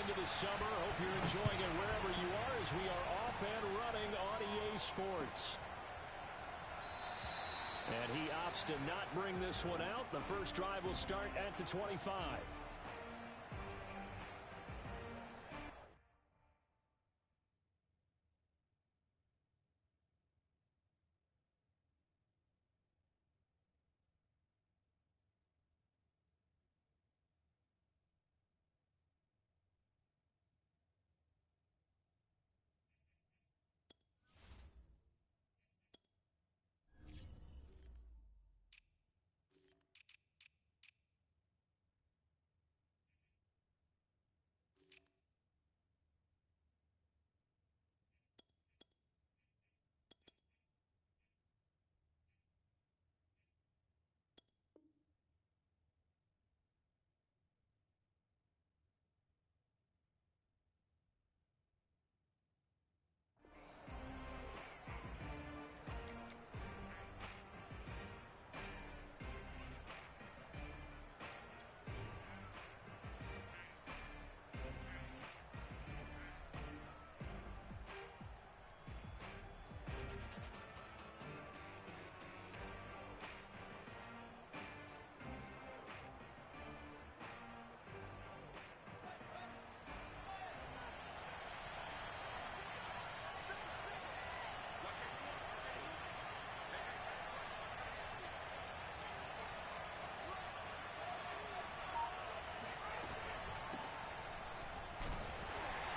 into the summer. Hope you're enjoying it wherever you are as we are off and running on EA Sports. And he opts to not bring this one out. The first drive will start at the 25.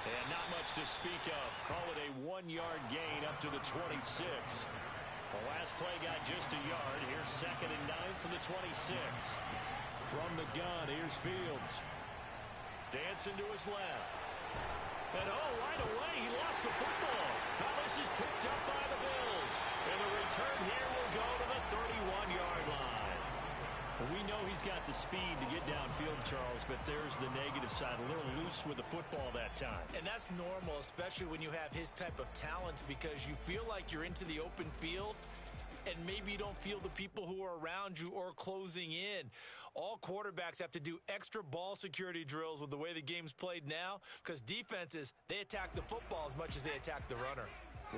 And not much to speak of. Call it a 1-yard gain up to the 26. The last play got just a yard. Here's 2nd and 9 from the 26. From the gun, here's Fields. Dancing to his left. And right away, he lost the football. Now this is picked up by the Bills. And the return here will go to the 31-yard line. We know he's got the speed to get downfield, Charles, but there's the negative side. A little loose with the football that time. And that's normal, especially when you have his type of talent, because you feel like you're into the open field and maybe you don't feel the people who are around you or closing in. All quarterbacks have to do extra ball security drills with the way the game's played now, because defenses, they attack the football as much as they attack the runner.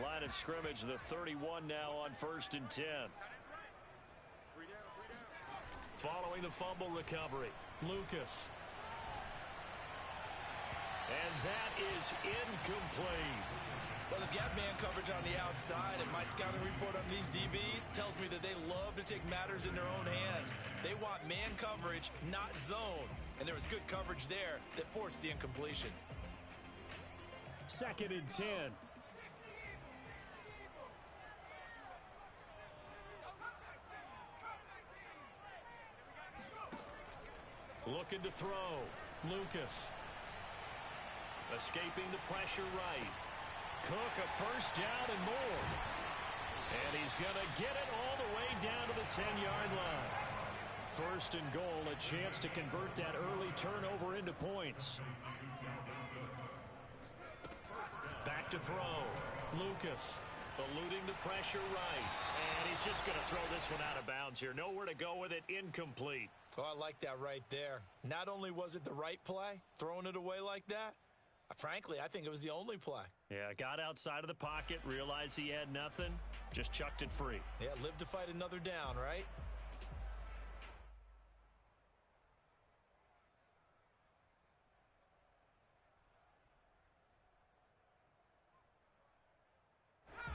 Line of scrimmage, the 31 now on 1st and 10. Following the fumble recovery, Lucas. And that is incomplete. Well, if you have man coverage on the outside, and my scouting report on these DBs tells me that they love to take matters in their own hands. They want man coverage, not zone. And there was good coverage there that forced the incompletion. 2nd and 10. Looking to throw. Lucas. Escaping the pressure right. Cook a first down and more. And he's going to get it all the way down to the 10-yard line. 1st and goal, a chance to convert that early turnover into points. Back to throw. Lucas eluding the pressure right. And he's just going to throw this one out of bounds here. Nowhere to go with it. Incomplete. Oh, I like that right there. Not only was it the right play, throwing it away like that, frankly, I think it was the only play. Yeah, got outside of the pocket, realized he had nothing, just chucked it free. Yeah, live to fight another down, right?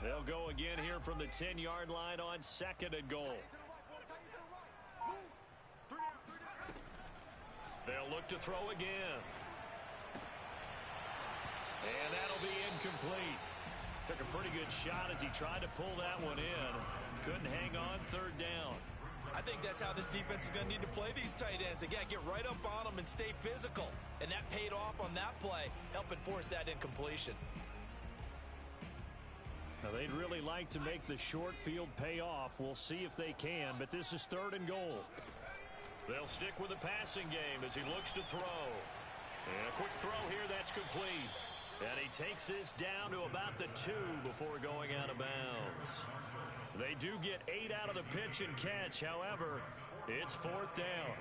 They'll go again here from the 10-yard line on 2nd and goal. They'll look to throw again. And that'll be incomplete. Took a pretty good shot as he tried to pull that one in. Couldn't hang on 3rd down. I think that's how this defense is going to need to play these tight ends. Again, get right up on them and stay physical. And that paid off on that play, helping force that incompletion. Now, they'd really like to make the short field pay off. We'll see if they can, but this is 3rd and goal. They'll stick with the passing game as he looks to throw. And a quick throw here, that's complete. And he takes this down to about the 2 before going out of bounds. They do get 8 out of the pitch and catch. However, it's 4th down.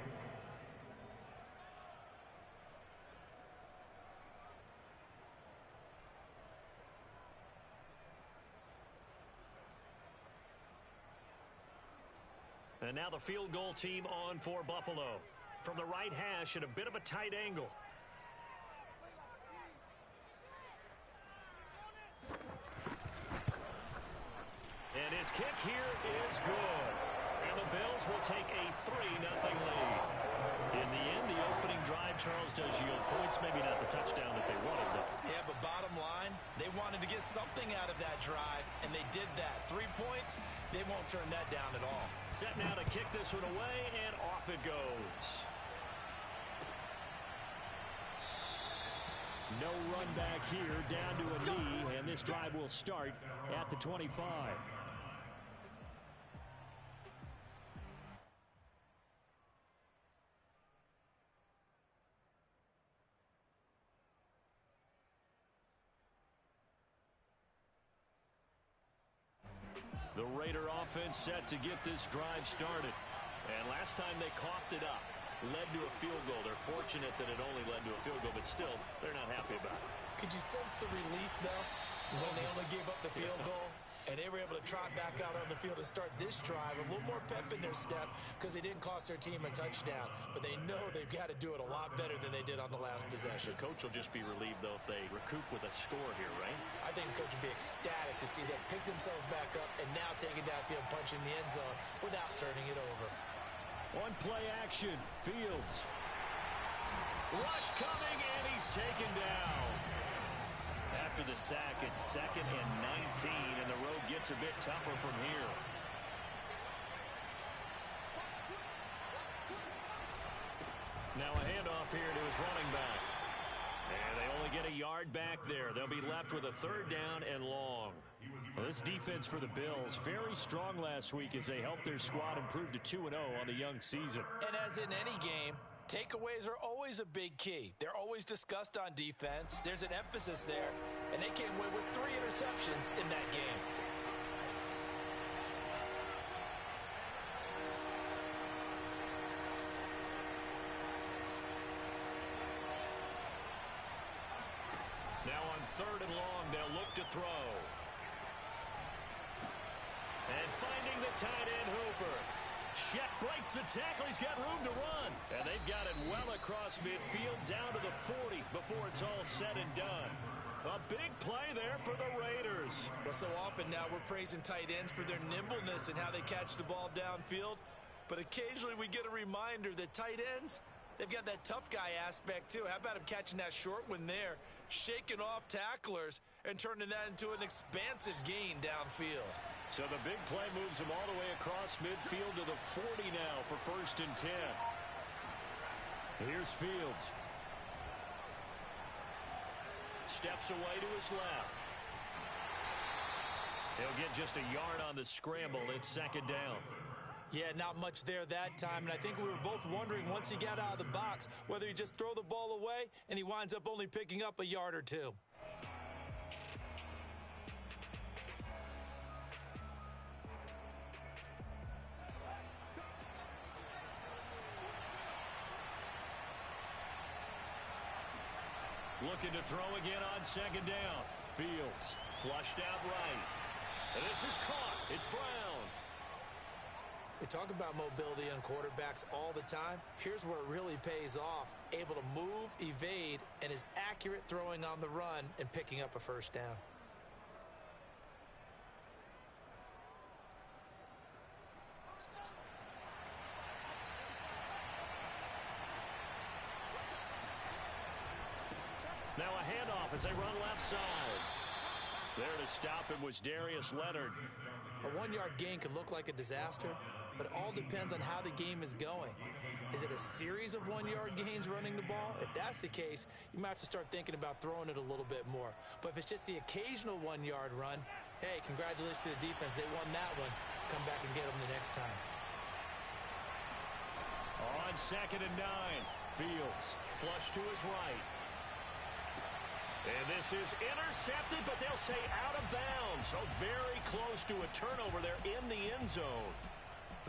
And now the field goal team on for Buffalo. From the right hash at a bit of a tight angle. And his kick here is good. And the Bills will take a 3-0 lead. In the end, the opening drive, Charles, does yield points. Maybe not the touchdown that they wanted, though. Yeah, but bottom line, they wanted to get something out of that drive, and they did that. 3 points, they won't turn that down at all. Set now to kick this one away, and off it goes. No run back here, down to a knee, and this drive will start at the 25. The Raider offense set to get this drive started. And last time they coughed it up, led to a field goal. They're fortunate that it only led to a field goal, but still, they're not happy about it. Could you sense the relief, though, when they only gave up the field goal? And they were able to trot back out on the field and start this drive. A little more pep in their step because they didn't cost their team a touchdown. But they know they've got to do it a lot better than they did on the last possession. The coach will just be relieved, though, if they recoup with a score here, right? I think the coach will be ecstatic to see them pick themselves back up and now take it downfield, punching the end zone without turning it over. On play action, Fields. Rush coming, and he's taken down. After the sack, it's 2nd and 19, and the road gets a bit tougher from here. Now a handoff here to his running back. And they only get a yard back there. They'll be left with a 3rd down and long. Well, this defense for the Bills, very strong last week as they helped their squad improve to 2-0 on the young season. And as in any game, takeaways are always a big key. They're always discussed on defense. There's an emphasis there, and they came away with 3 interceptions in that game. Now on 3rd and long, they'll look to throw. And finding the tight end, Hooper. Chet breaks the tackle. He's got room to run. And they've got it well across midfield down to the 40 before it's all said and done. A big play there for the Raiders. Well, so often now we're praising tight ends for their nimbleness and how they catch the ball downfield. But occasionally we get a reminder that tight ends, they've got that tough guy aspect too. How about him catching that short one there, shaking off tacklers, and turning that into an expansive gain downfield. So the big play moves him all the way across midfield to the 40 now for 1st and 10. Here's Fields. Steps away to his left. He'll get just a yard on the scramble. It's 2nd down. Yeah, not much there that time, and I think we were both wondering once he got out of the box whether he just throw the ball away and he winds up only picking up a yard or 2. Looking to throw again on 2nd down. Fields flushed out right. And this is caught. It's Brown. They talk about mobility on quarterbacks all the time. Here's where it really pays off. Able to move, evade, and is accurate throwing on the run and picking up a 1st down. Now a handoff as they run left side. There to stop him was Darius Leonard. A 1-yard gain can look like a disaster, but it all depends on how the game is going. Is it a series of 1-yard gains running the ball? If that's the case, you might have to start thinking about throwing it a little bit more. But if it's just the occasional 1-yard run, hey, congratulations to the defense. They won that one. Come back and get them the next time. On 2nd and 9, Fields flush to his right. And this is intercepted, but they'll say out of bounds. So very close to a turnover there in the end zone.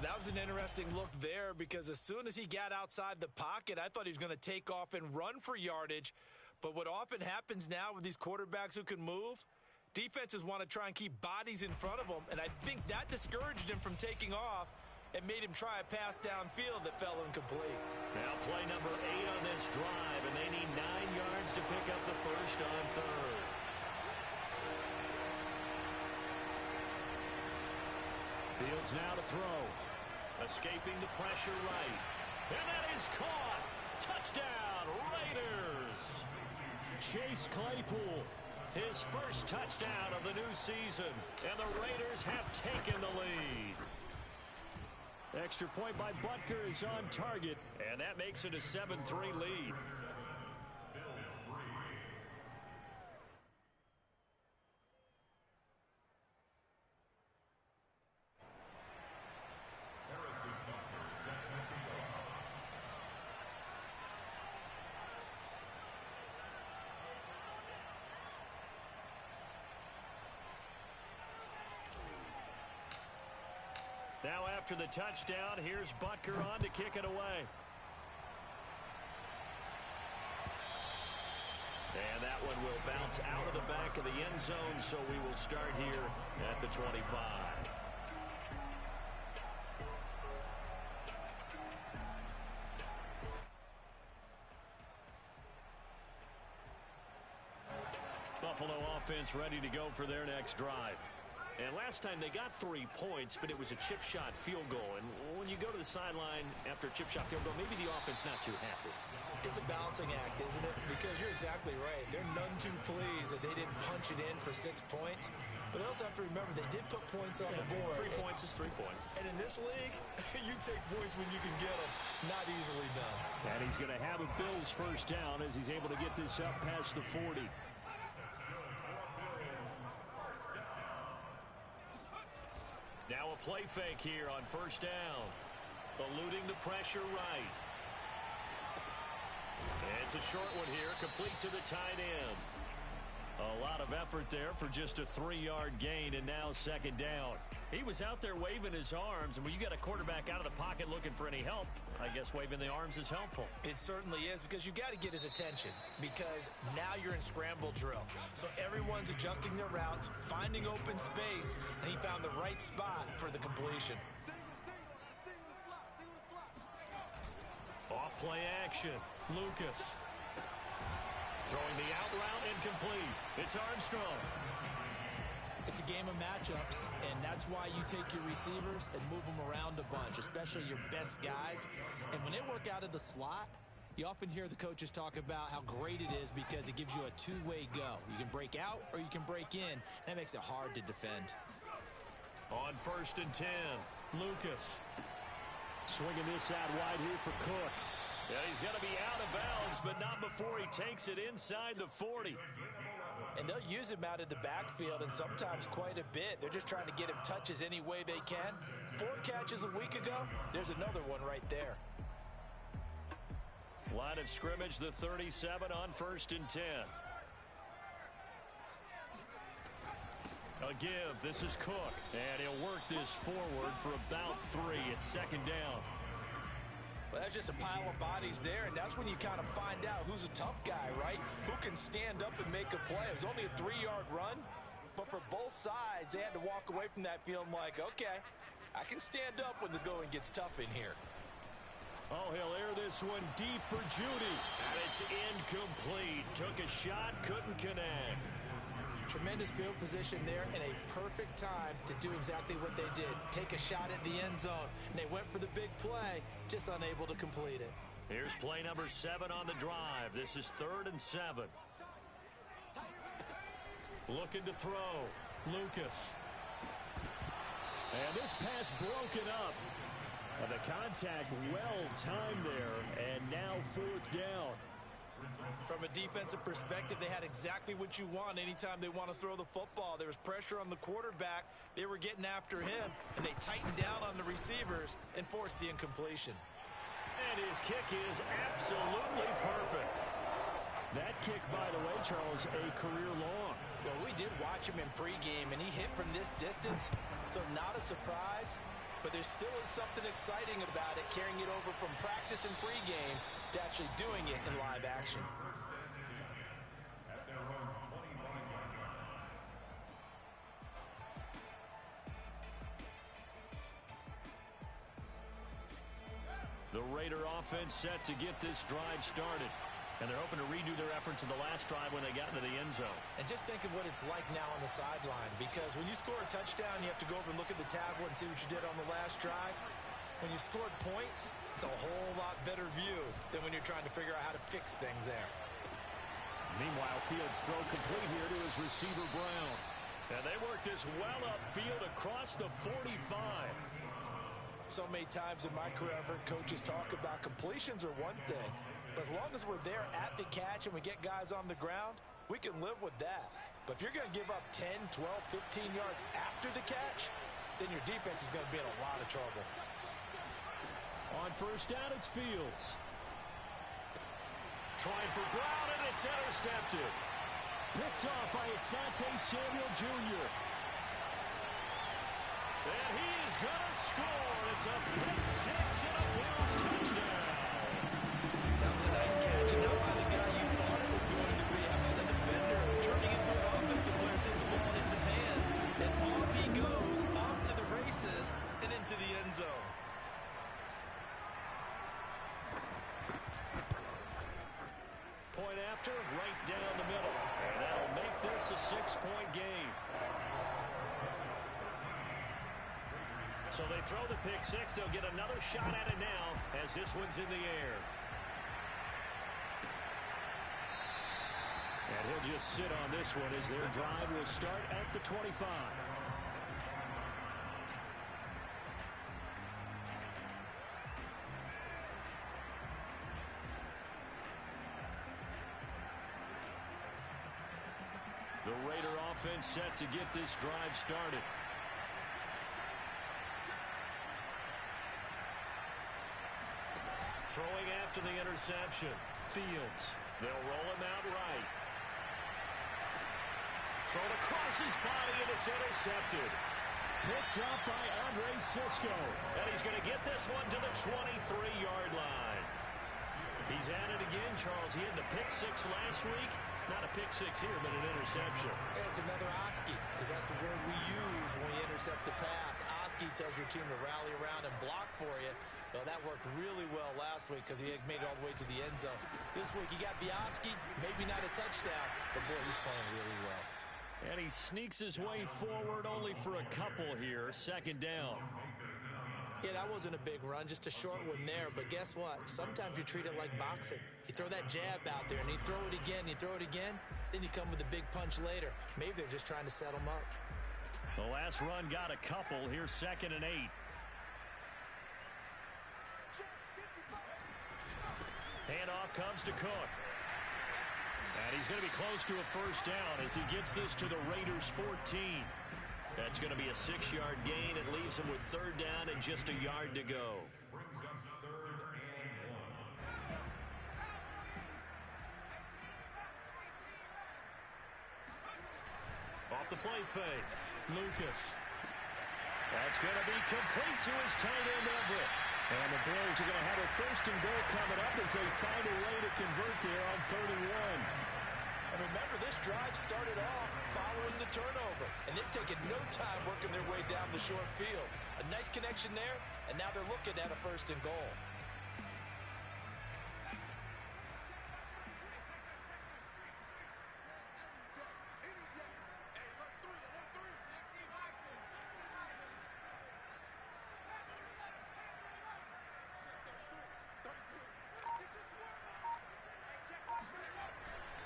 That was an interesting look there because as soon as he got outside the pocket, I thought he was going to take off and run for yardage. But what often happens now with these quarterbacks who can move, defenses want to try and keep bodies in front of them, and I think that discouraged him from taking off, and made him try a pass downfield that fell incomplete. Now play number 8 on this drive, and they need 9 yards to pick up the first on third. Fields now to throw. Escaping the pressure right. And that is caught. Touchdown, Raiders. Chase Claypool, his first touchdown of the new season. And the Raiders have taken the lead. Extra point by Butker is on target. And that makes it a 7-3 lead. Now after the touchdown, here's Butker on to kick it away. And that one will bounce out of the back of the end zone, so we will start here at the 25. Buffalo offense ready to go for their next drive. And last time they got 3 points, but it was a chip shot field goal. And when you go to the sideline after a chip shot field goal, maybe the offense not too happy. It's a balancing act, isn't it? Because you're exactly right. They're none too pleased that they didn't punch it in for 6 points. But they also have to remember they did put points on the board. 3 points is 3 points. And in this league, you take points when you can get them. Not easily done. And he's going to have a Bills first down as he's able to get this up past the 40. Now a play fake here on first down. Eluding the pressure right. It's a short one here, complete to the tight end. A lot of effort there for just a 3-yard gain, and now second down. He was out there waving his arms, and when you got a quarterback out of the pocket looking for any help, I guess waving the arms is helpful. It certainly is, because you got to get his attention, because now you're in scramble drill. So everyone's adjusting their routes, finding open space, and he found the right spot for the completion. Off play action. Lucas. Throwing the out route incomplete. It's Armstrong. It's a game of matchups, and that's why you take your receivers and move them around a bunch, especially your best guys. And when they work out of the slot, you often hear the coaches talk about how great it is because it gives you a two-way go. You can break out or you can break in. That makes it hard to defend. On 1st and 10, Lucas. Swinging this out wide here for Cook. Yeah, he's going to be out of bounds, but not before he takes it inside the 40. And they'll use him out of the backfield, and sometimes quite a bit. They're just trying to get him touches any way they can. 4 catches a week ago, there's another one right there. Line of scrimmage, the 37 on 1st and 10. A give, this is Cook, and he'll work this forward for about 3 at second down. Well, that's just a pile of bodies there, and that's when you kind of find out who's a tough guy, right? Who can stand up and make a play. It was only a 3-yard run, but for both sides, they had to walk away from that feeling like, okay, I can stand up when the going gets tough in here. Oh, he'll air this one deep for Judy, and it's incomplete. Took a shot, couldn't connect. Tremendous field position there and a perfect time to do exactly what they did. Take a shot at the end zone. And they went for the big play, just unable to complete it. Here's play number 7 on the drive. This is 3rd and 7. Looking to throw. Lucas. And this pass broken up. And the contact well timed there. And now 4th down. From a defensive perspective, they had exactly what you want anytime they want to throw the football. There was pressure on the quarterback. They were getting after him, and they tightened down on the receivers and forced the incompletion. And his kick is absolutely perfect. That kick, by the way, Charles, a career long. Well, we did watch him in pregame, and he hit from this distance, so not a surprise. But there still is something exciting about it, carrying it over from practice and pregame to actually doing it in live action. Raider offense set to get this drive started. And they're hoping to redo their efforts in the last drive when they got into the end zone. And just think of what it's like now on the sideline, because when you score a touchdown, you have to go over and look at the tablet and see what you did on the last drive. When you scored points, it's a whole lot better view than when you're trying to figure out how to fix things there. Meanwhile, Fields' throw complete here to his receiver, Brown. And they work this well upfield across the 45. So many times in my career, I've heard coaches talk about completions are one thing. But as long as we're there at the catch and we get guys on the ground, we can live with that. But if you're going to give up 10, 12, 15 yards after the catch, then your defense is going to be in a lot of trouble. On first down, it's Fields. Trying for Brown, and it's intercepted. Picked off by Asante Samuel Jr. And he is going to score. It's a pick six and a Bills touchdown. That was a nice catch, and not by the guy you thought it was going to be. How about the defender turning into an offensive player as soon as the ball hits his hands, and off he goes, off to the races, and into the end zone. Point after, right down the middle. And that'll make this a 6-point game. So they throw the pick six. They'll get another shot at it now as this one's in the air. And he'll just sit on this one as their drive will start at the 25. The Raider offense set to get this drive started. Throwing after the interception. Fields. They'll roll him out right. Thrown across his body, and it's intercepted. Picked up by Andre Cisco. And he's going to get this one to the 23-yard line. He's at it again, Charles. He had the pick six last week. Not a pick six here, but an interception. Yeah, it's another Oski, because that's the word we use when we intercept a pass. Oski tells your team to rally around and block for you. Well, that worked really well last week because he had made it all the way to the end zone. This week he got the Oski, maybe not a touchdown, but boy, he's playing really well. And he sneaks his way forward only for a couple here. Second down. Yeah, that wasn't a big run, just a short one there. But guess what? Sometimes you treat it like boxing. You throw that jab out there, and you throw it again, then you come with a big punch later. Maybe they're just trying to set him up. The last run got a couple. Here's 2nd and 8. Handoff comes to Cook. And he's going to be close to a first down as he gets this to the Raiders' 14. That's going to be a 6-yard gain. It leaves him with 3rd down and just a yard to go. Off the play fake. Lucas. That's going to be complete to his tight end, Everett. And the Bills are going to have a 1st and goal coming up as they find a way to convert there on 3rd and 1. And remember, this drive started off following the turnover. And they've taken no time working their way down the short field. A nice connection there, and now they're looking at a 1st and goal.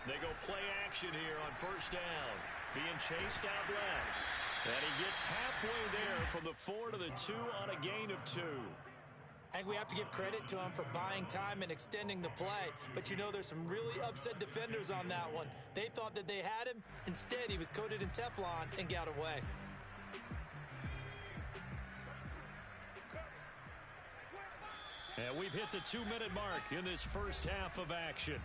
They go play action here on 1st down. Being chased out left. And he gets halfway there from the 4 to the 2 on a gain of 2. I think we have to give credit to him for buying time and extending the play. But you know, there's some really upset defenders on that one. They thought that they had him. Instead, he was coated in Teflon and got away. And we've hit the 2-minute mark in this first half of action.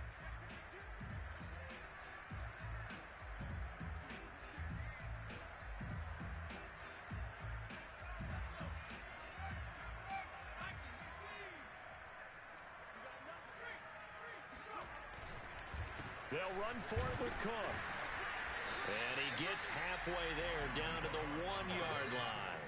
They'll run for it with Cook. And he gets halfway there down to the 1-yard line.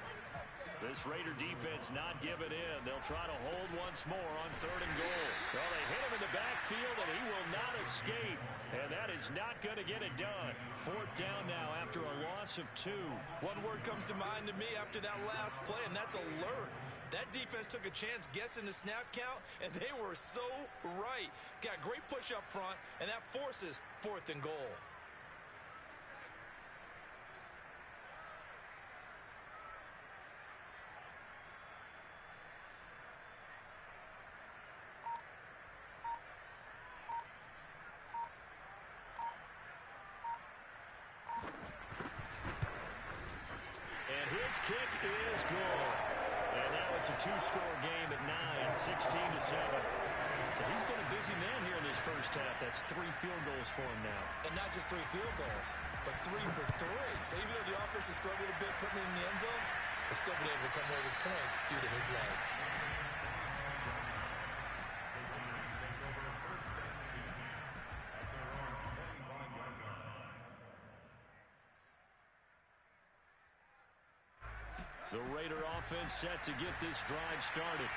This Raider defense not giving in. They'll try to hold once more on 3rd and goal. Well, they hit him in the backfield, and he will not escape. And that is not going to get it done. 4th down now after a loss of 2. One word comes to mind to me after that last play, and that's alert. That defense took a chance guessing the snap count, and they were so right. Got great push up front, and that forces 4th and goal. His kick is good. And now it's a 2-score game at 9, 16-7. So he's been a busy man here in this first half. That's 3 field goals for him now. And not just 3 field goals, but 3 for 3. So even though the offense has struggled a bit putting it in the end zone, they've still been able to come away with points due to his leg. The Raider offense set to get this drive started.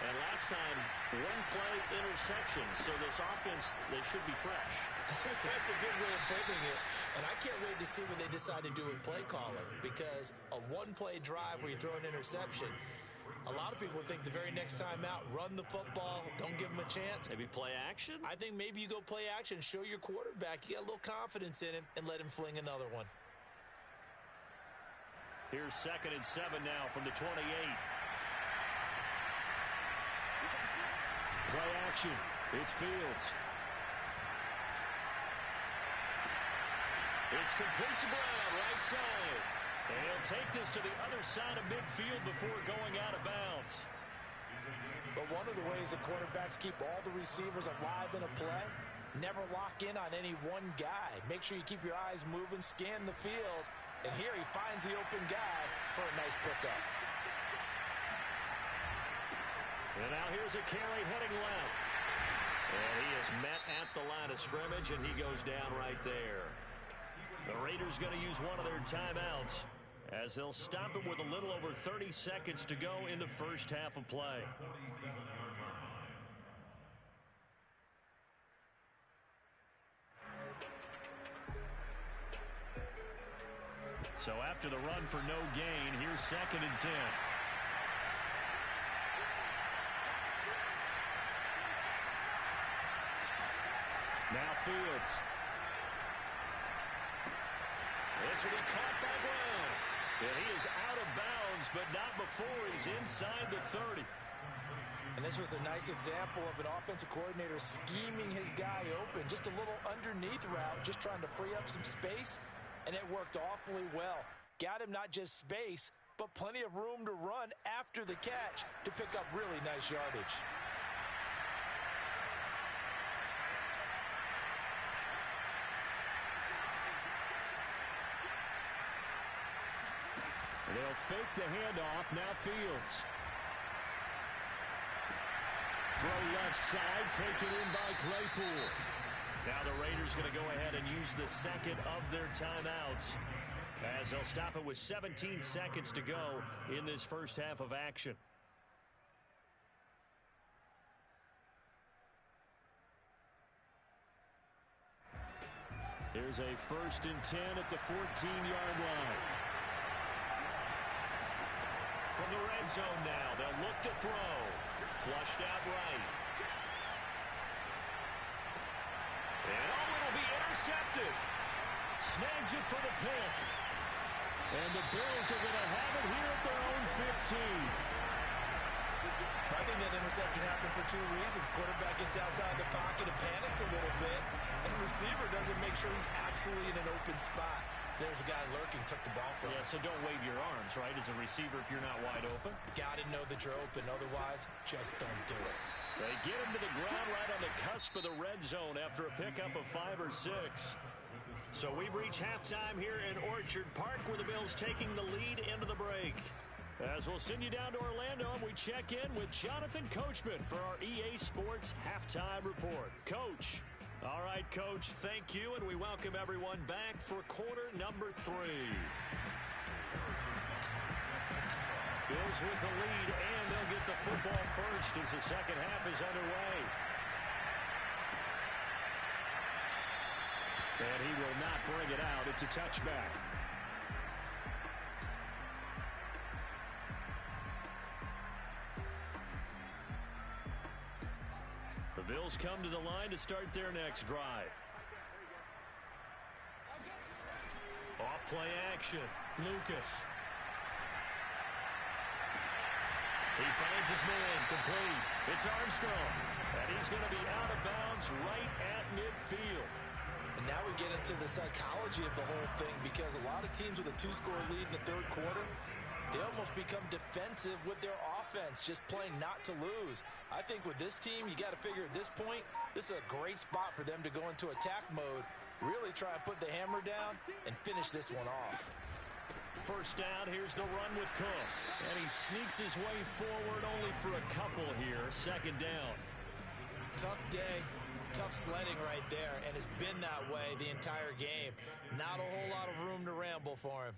And last time, 1-play interception. So this offense, they should be fresh. That's a good way of putting it. And I can't wait to see what they decide to do with play calling. Because a 1-play drive where you throw an interception, a lot of people think the very next time out, run the football, don't give them a chance. Maybe play action? I think maybe you go play action, show your quarterback, you got a little confidence in him, and let him fling another one. Here's 2nd and 7 now from the 28. Play action. It's Fields. It's complete to Brown, right side. And he'll take this to the other side of midfield before going out of bounds. But one of the ways the quarterbacks keep all the receivers alive in a play, never lock in on any one guy. Make sure you keep your eyes moving, scan the field. And here he finds the open guy for a nice pickup. And now here's a carry heading left. And he is met at the line of scrimmage, and he goes down right there. The Raiders going to use one of their timeouts as they'll stop it with a little over 30 seconds to go in the first half of play. So after the run for no gain, here's 2nd and 10. Now Fields. This will be caught by Brown. And he is out of bounds, but not before he's inside the 30. And this was a nice example of an offensive coordinator scheming his guy open. Just a little underneath route, just trying to free up some space. And it worked awfully well. Got him not just space, but plenty of room to run after the catch to pick up really nice yardage. They'll fake the handoff. Now Fields. Throw left side, taken in by Claypool. Now the Raiders going to go ahead and use the second of their timeouts as they'll stop it with 17 seconds to go in this first half of action. Here's a 1st and 10 at the 14-yard line. From the red zone now, they'll look to throw. Flushed out right. And it'll be intercepted. Snags it for the pick. And the Bills are going to have it here at their own 15. I think that interception happened for 2 reasons. Quarterback gets outside the pocket and panics a little bit. And receiver doesn't make sure he's absolutely in an open spot. So there's a guy lurking, took the ball from him. Yeah, so don't wave your arms, right, as a receiver if you're not wide open. Got to know that you're open. Otherwise, just don't do it. They get him to the ground right on the cusp of the red zone after a pickup of 5 or 6. So we've reached halftime here in Orchard Park where the Bills taking the lead into the break. As we'll send you down to Orlando and we check in with Jonathan Coachman for our EA Sports Halftime Report. Coach. All right, Coach, thank you, and we welcome everyone back for quarter number 3. Bills with the lead, and they'll get the football first as the second half is underway. And he will not bring it out. It's a touchback. The Bills come to the line to start their next drive. Off play action. Lucas. He finds his man, complete. It's Armstrong. And he's going to be out of bounds right at midfield. And now we get into the psychology of the whole thing, because a lot of teams with a two-score lead in the third quarter, they almost become defensive with their offense, just playing not to lose. I think with this team, you got to figure at this point, this is a great spot for them to go into attack mode, really try and put the hammer down and finish this one off. First down, here's the run with Cook. And he sneaks his way forward only for a couple here. Second down. Tough day, tough sledding right there, and it's been that way the entire game. Not a whole lot of room to ramble for him.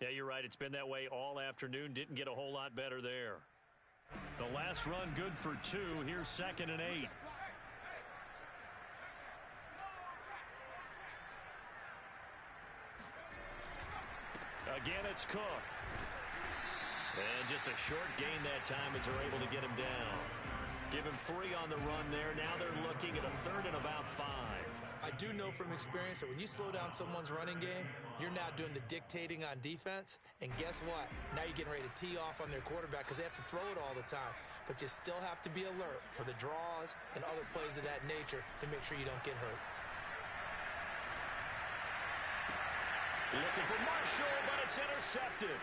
Yeah, you're right. It's been that way all afternoon. Didn't get a whole lot better there. The last run good for 2. Here's 2nd and 8. Again, it's Cook. And just a short gain that time as they're able to get him down. Give him 3 on the run there. Now they're looking at a 3rd and about 5. I do know from experience that when you slow down someone's running game, you're now doing the dictating on defense. And guess what? Now you're getting ready to tee off on their quarterback because they have to throw it all the time. But you still have to be alert for the draws and other plays of that nature to make sure you don't get hurt. Looking for Marshall, but it's intercepted.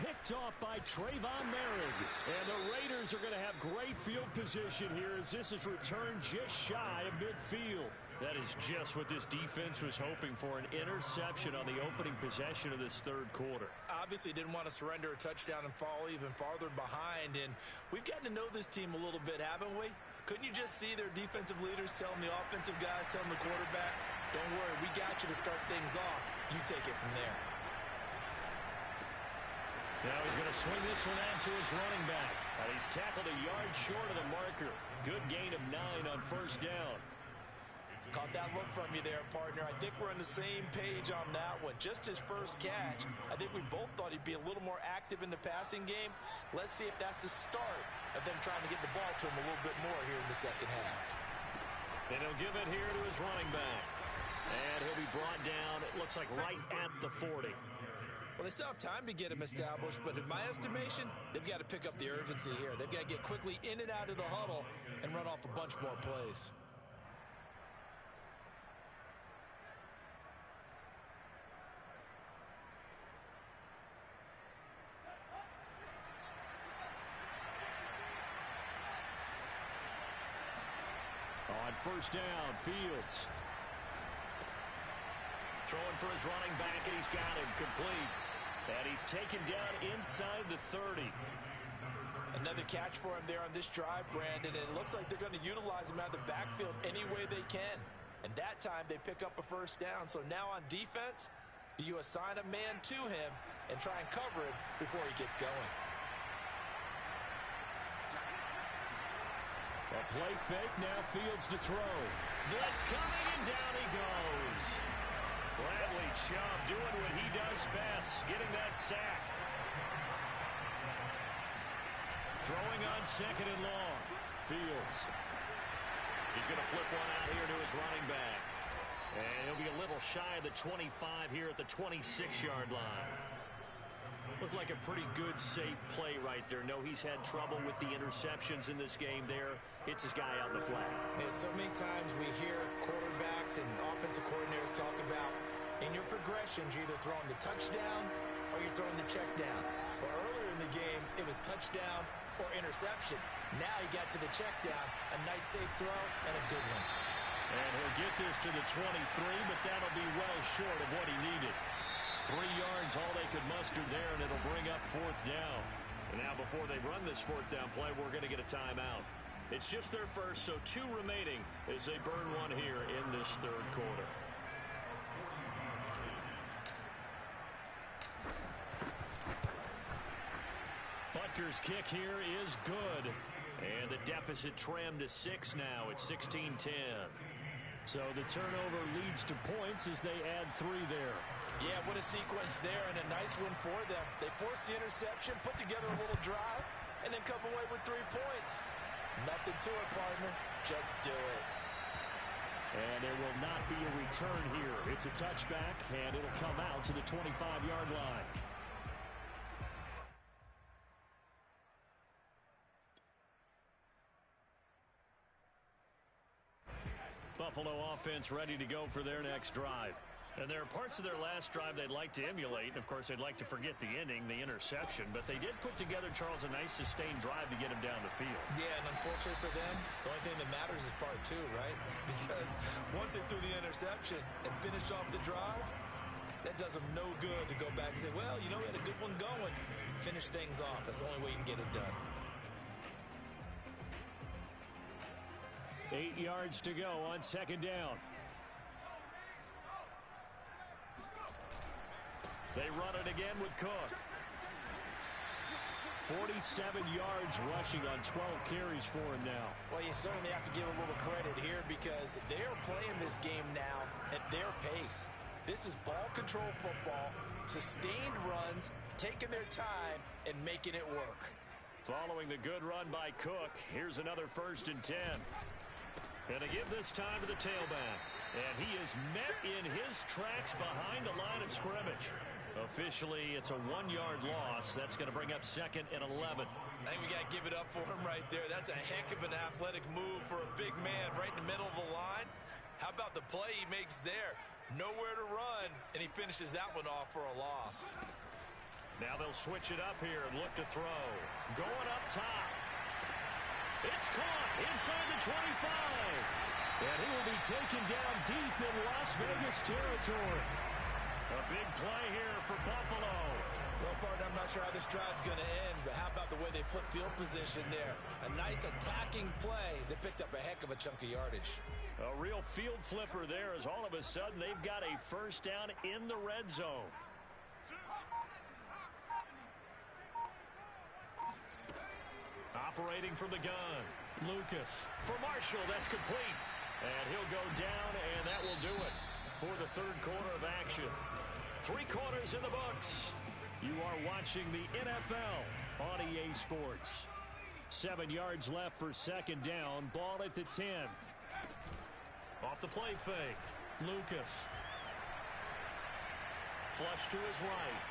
Picked off by Trayvon Merrick. And the Raiders are going to have great field position here as this is returned just shy of midfield. That is just what this defense was hoping for, an interception on the opening possession of this third quarter. Obviously didn't want to surrender a touchdown and fall even farther behind. And we've gotten to know this team a little bit, haven't we? Couldn't you just see their defensive leaders telling the offensive guys, telling the quarterback, don't worry, we got you to start things off. You take it from there. Now he's going to swing this one out to his running back. And he's tackled a yard short of the marker. Good gain of 9 on first down. Caught that look from you there, partner. I think we're on the same page on that one. Just his first catch. I think we both thought he'd be a little more active in the passing game. Let's see if that's the start of them trying to get the ball to him a little bit more here in the second half. And he'll give it here to his running back. And he'll be brought down, it looks like right at the 40. Well, they still have time to get him established, but in my estimation, they've got to pick up the urgency here. They've got to get quickly in and out of the huddle and run off a bunch more plays. On first down, Fields. Throwing for his running back, and he's got him complete. And he's taken down inside the 30. Another catch for him there on this drive, Brandon, and it looks like they're going to utilize him out of the backfield any way they can. And that time they pick up a first down. So now on defense, do you assign a man to him and try and cover him before he gets going? A play fake, now Fields to throw. Blitz coming, and down he goes. Bradley Chubb doing what he does best, getting that sack. Throwing on second and long. Fields. He's going to flip one out here to his running back. And he'll be a little shy of the 25 here at the 26-yard line. Looked like a pretty good, safe play right there. No, he's had trouble with the interceptions in this game there. Hits his guy out in the flat. Yeah, so many times we hear quarterbacks and offensive coordinators talk about in your progressions, you're either throwing the touchdown or you're throwing the check down. But earlier in the game, it was touchdown or interception. Now he got to the check down, a nice safe throw, and a good one. And he'll get this to the 23, but that'll be well short of what he needed. 3 yards, all they could muster there, and it'll bring up fourth down. And now before they run this fourth down play, we're going to get a timeout. It's just their first, so 2 remaining as they burn one here in this third quarter. Rutgers kick here is good. And the deficit trimmed to 6 now at 16-10. So the turnover leads to points as they add 3 there. Yeah, what a sequence there, and a nice one for them. They force the interception, put together a little drive, and then come away with 3 points. Nothing to it, partner. Just do it. And there will not be a return here. It's a touchback, and it'll come out to the 25-yard line. Buffalo offense ready to go for their next drive. And there are parts of their last drive they'd like to emulate. And, of course, they'd like to forget the ending, the interception. But they did put together, Charles, a nice sustained drive to get him down the field. Yeah, and unfortunately for them, the only thing that matters is part 2, right? Because once they threw the interception and finished off the drive, that does them no good to go back and say, well, you know, we had a good one going. Finish things off. That's the only way you can get it done. 8 yards to go on second down. They run it again with Cook. 47 yards rushing on 12 carries for him now. Well, you certainly have to give a little credit here because they're playing this game now at their pace. This is ball control football, sustained runs, taking their time, and making it work. Following the good run by Cook, here's another 1st and 10. And to give this time to the tailback. And he is met in his tracks behind the line of scrimmage. Officially, it's a 1-yard loss. That's going to bring up 2nd and 11. I think we got to give it up for him right there. That's a heck of an athletic move for a big man right in the middle of the line. How about the play he makes there? Nowhere to run, and he finishes that one off for a loss. Now they'll switch it up here and look to throw. Going up top. It's caught inside the 25. And he will be taken down deep in Las Vegas territory. A big play here for Buffalo. Well, partner, I'm not sure how this drive's going to end, but how about the way they flip field position there? A nice attacking play that picked up a heck of a chunk of yardage. A real field flipper there as all of a sudden they've got a 1st down in the red zone. Operating from the gun. Lucas for Marshall. That's complete. And he'll go down, and that will do it for the 3rd quarter of action. 3 quarters in the books. You are watching the NFL on EA Sports. 7 yards left for 2nd down. Ball at the 10. Off the play fake. Lucas. Flush to his right.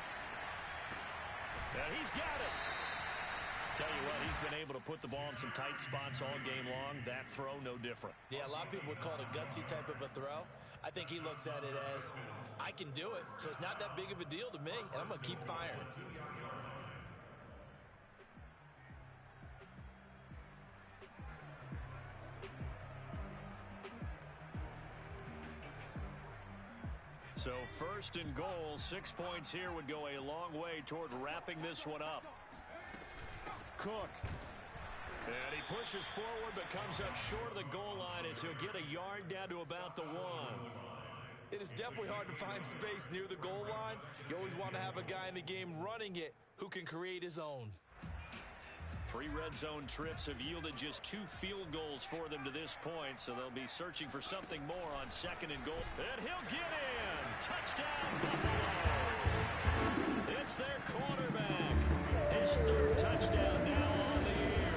And he's got it. Tell you what, he's been able to put the ball in some tight spots all game long. That throw, no different. Yeah, a lot of people would call it a gutsy type of a throw. I think he looks at it as, I can do it, so it's not that big of a deal to me, and I'm going to keep firing. So 1st and goal, 6 points here would go a long way toward wrapping this one up. Cook. And he pushes forward but comes up short of the goal line as he'll get a yard down to about the 1. It is definitely hard to find space near the goal line. You always want to have a guy in the game running it who can create his own. 3 red zone trips have yielded just 2 field goals for them to this point, so they'll be searching for something more on 2nd and goal. And he'll get in! Touchdown, Buffalo! It's their quarterback. His 3rd touchdown now on the year.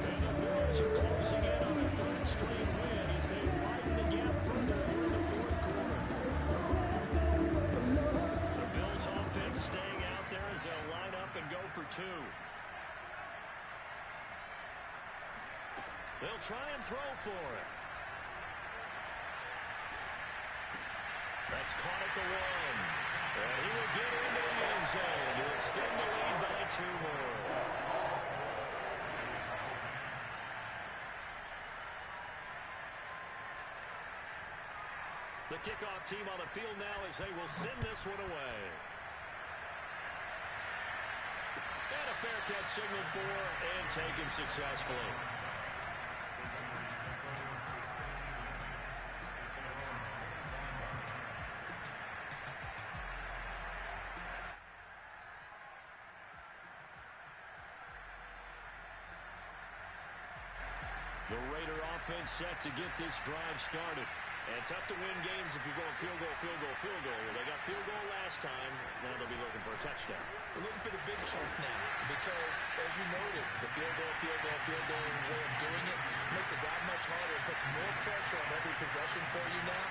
And the Bills are closing in on a 3rd straight win as they widen the gap further here in the 4th quarter. The Bills offense staying out there as they'll line up and go for 2. They'll try and throw for it. That's caught at the 1. And he will get into the end zone to extend the lead by 2 more. The kickoff team on the field now as they will send this one away. And a fair catch signaled for and taken successfully. The Raider offense set to get this drive started. And tough to win games if you're going field goal, field goal, field goal. Well, they got field goal last time. Now they'll be looking for a touchdown. They're looking for the big chunk now because, as you noted, the field goal way of doing it makes it that much harder and puts more pressure on every possession for you now.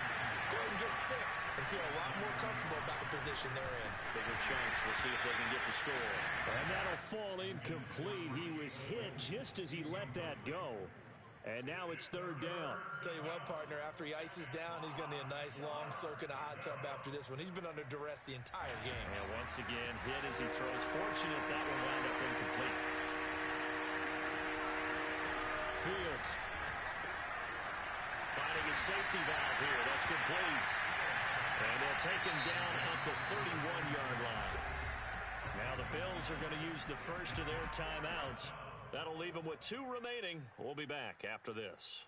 Go ahead and get 6 and feel a lot more comfortable about the position they're in. Bigger chunks. We'll see if they can get the score. And that'll fall incomplete. He was hit just as he let that go. And now it's 3rd down. Tell you what, partner, after he ices down, he's going to need a nice long soak in a hot tub after this one. He's been under duress the entire game. And once again, hit as he throws. Fortunate that one wound up incomplete. Fields finding a safety valve here. That's complete. And they'll take him down at the 31-yard line. Now the Bills are going to use the first of their timeouts. That'll leave them with 2 remaining. We'll be back after this.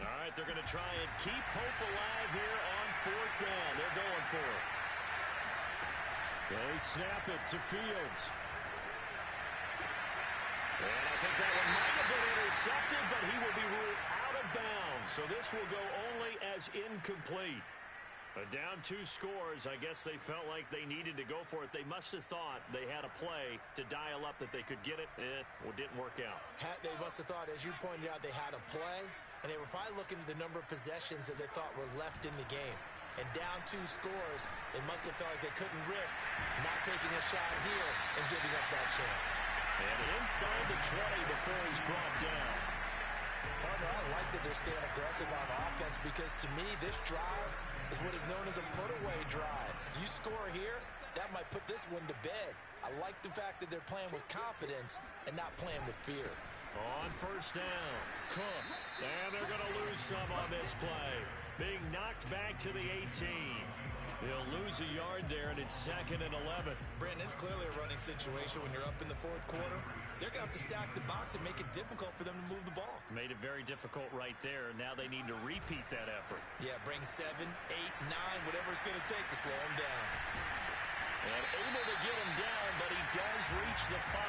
All right, they're going to try and keep hope alive here on 4th down. They're going for it. They snap it to Fields. And I think that one might have been intercepted, but he will be ruled out of bounds. So this will go only as incomplete. Down 2 scores. I guess they felt like they needed to go for it. They must have thought they had a play to dial up that they could get it. Well, didn't work out. They must have thought, as you pointed out, they had a play, and they were probably looking at the number of possessions that they thought were left in the game. And down 2 scores, they must have felt like they couldn't risk not taking a shot here and giving up that chance. And inside the 20 before he's brought down. I like that they're staying aggressive on offense because, to me, this drive is what is known as a put-away drive. You score here, that might put this one to bed. I like the fact that they're playing with confidence and not playing with fear. On 1st down, Cook. And they're going to lose some on this play. Being knocked back to the 18. They'll lose a yard there, and it's 2nd and 11. Brandon, it's clearly a running situation when you're up in the 4th quarter. They're going to have to stack the box and make it difficult for them to move the ball. Made it very difficult right there. Now they need to repeat that effort. Yeah, bring 7, 8, 9, whatever it's going to take to slow him down. And able to get him down, but he does reach the 5.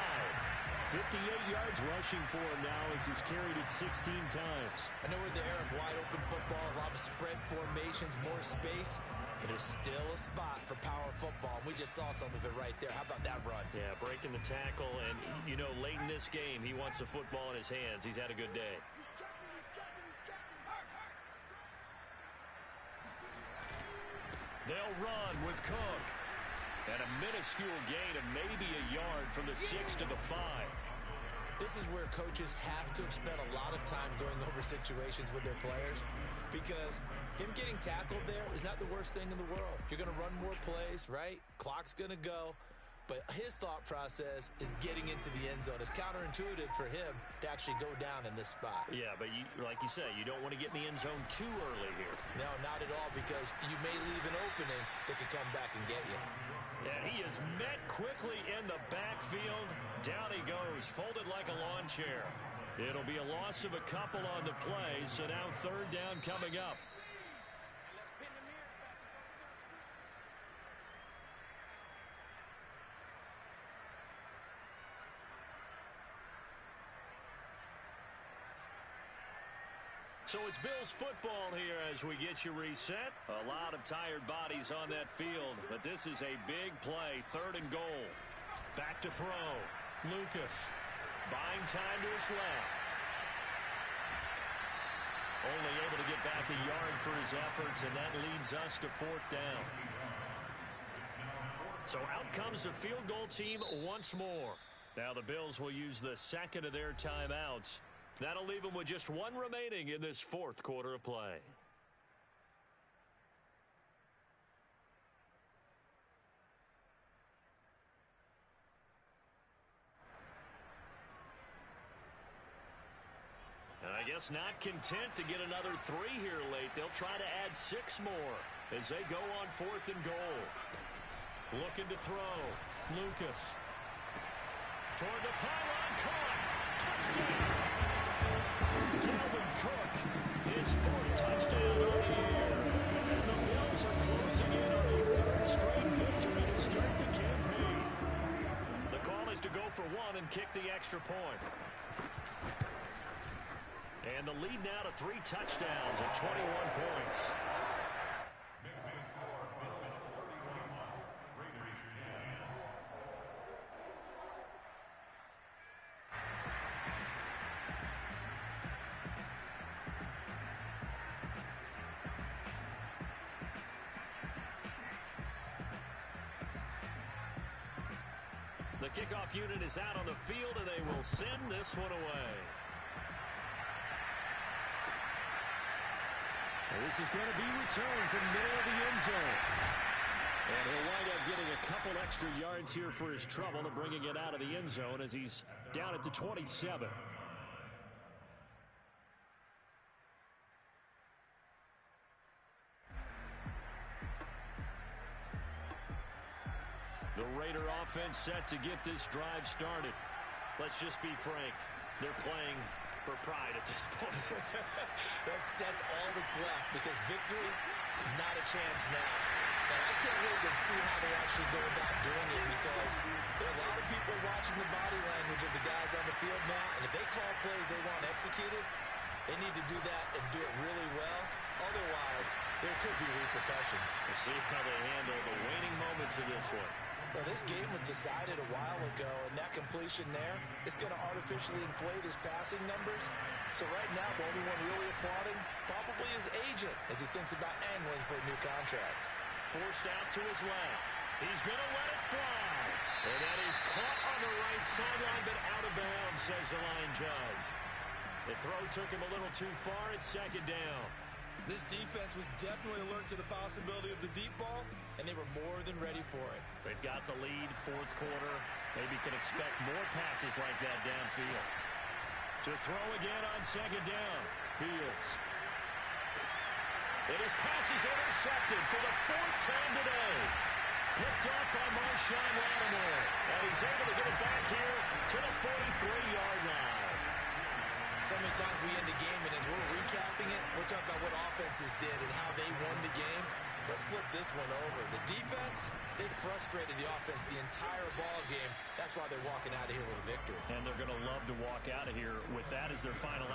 58 yards rushing for him now as he's carried it 16 times. I know we're in the era of wide-open football, a lot of spread formations, more space, but there's still a spot for power football. We just saw some of it right there. How about that run? Yeah, breaking the tackle, and, you know, late in this game, he wants the football in his hands. He's had a good day. They'll run with Cook. And a minuscule gain of maybe a yard from the 6 to the 5. This is where coaches have to have spent a lot of time going over situations with their players because him getting tackled there is not the worst thing in the world. You're going to run more plays, right? Clock's going to go. But his thought process is getting into the end zone. It's counterintuitive for him to actually go down in this spot. Yeah, but like you say, you don't want to get in the end zone too early here. No, not at all, because you may leave an opening that can come back and get you. And he is met quickly in the backfield. Down he goes, folded like a lawn chair. It'll be a loss of a couple on the play, so now 3rd down coming up. So it's Bills football here as we get you reset. A lot of tired bodies on that field, but this is a big play. 3rd and goal. Back to throw. Lucas buying time to his left. Only able to get back a yard for his efforts, and that leads us to 4th down. So out comes the field goal team once more. Now the Bills will use the 2nd of their timeouts. That'll leave them with just 1 remaining in this 4th quarter of play. And I guess not content to get another 3 here late. They'll try to add 6 more as they go on 4th and goal. Looking to throw. Lucas. Toward the pylon. Caught. Touchdown. Dalvin Cook, his 4th touchdown on the year. And the Bills are closing in on a 3rd straight victory to start the campaign. to go for one and kick the extra point. And the lead now to 3 touchdowns at 21 points. The kickoff unit is out on the field, and they will send this one away. And this is going to be returned from the middle of the end zone. And he'll wind up getting a couple extra yards here for his trouble and bringing it out of the end zone as he's down at the 27. The Raider offense set to get this drive started. Let's just be frank. They're playing for pride at this point. that's all that's left, because victory, not a chance now. And I can't wait to see how they actually go about doing it, because there are a lot of people watching the body language of the guys on the field now, and if they call plays they want executed, they need to do that and do it really well. Otherwise, there could be repercussions. We'll see how they handle the waning moments of this one. Well, this game was decided a while ago, and that completion there is going to artificially inflate his passing numbers. So right now, the only one really applauding probably his agent as he thinks about angling for a new contract. Forced out to his left. He's going to let it fly. And that is caught on the right sideline, but out of bounds, says the line judge. The throw took him a little too far. It's second down. This defense was definitely alert to the possibility of the deep ball, and they were more than ready for it. They've got the lead, fourth quarter. Maybe can expect more passes like that downfield. To throw again on second down. Fields. And his pass is intercepted for the 4th time today. Picked up by Marshawn Lattimore. And he's able to get it back here to the 43-yard line. So many times we end the game, and as we're recapping it, we're talking about what offenses did and how they won the game. Let's flip this one over. The defense, they frustrated the offense the entire ball game. That's why they're walking out of here with a victory. And they're going to love to walk out of here with that as their final